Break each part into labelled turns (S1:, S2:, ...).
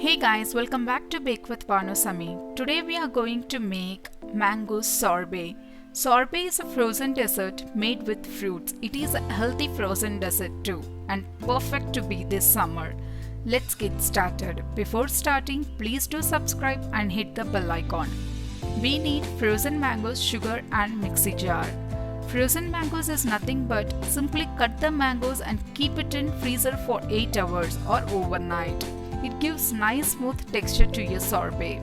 S1: Hey guys, welcome back to Bake with Banu Samee. Today we are going to make mango sorbet. Sorbet is a frozen dessert made with fruits. It is a healthy frozen dessert too and perfect to be this summer. Let's get started. Before starting, please do subscribe and hit the bell icon. We need frozen mangoes, sugar and mixie jar. Frozen mangoes is nothing but simply cut the mangoes and keep it in freezer for 8 hours or overnight. It gives nice smooth texture to your sorbet.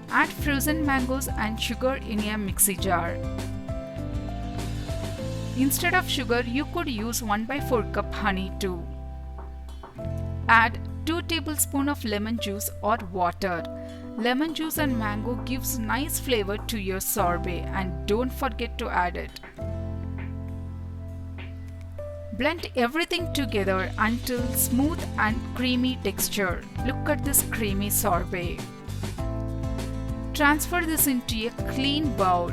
S1: Add frozen mangoes and sugar in a mixie jar. Instead of sugar, you could use 1/4 cup honey too. Add 2 tablespoons of lemon juice or water. Lemon juice and mango gives nice flavor to your sorbet and don't forget to add it. Blend everything together until smooth and creamy texture. Look at this creamy sorbet. Transfer this into a clean bowl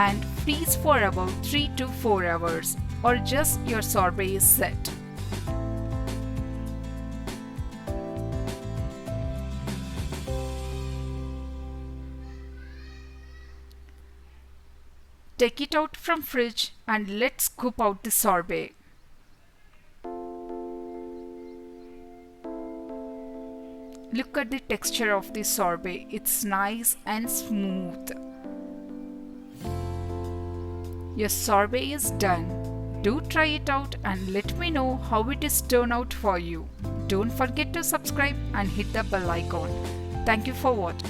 S1: and freeze for about 3 to 4 hours or just your sorbet is set. Take it out from fridge and let's scoop out the sorbet. Look at the texture of the sorbet. It's nice and smooth. Your sorbet is done. Do try it out and let me know how it is turned out for you. Don't forget to subscribe and hit the bell icon. Thank you for watching.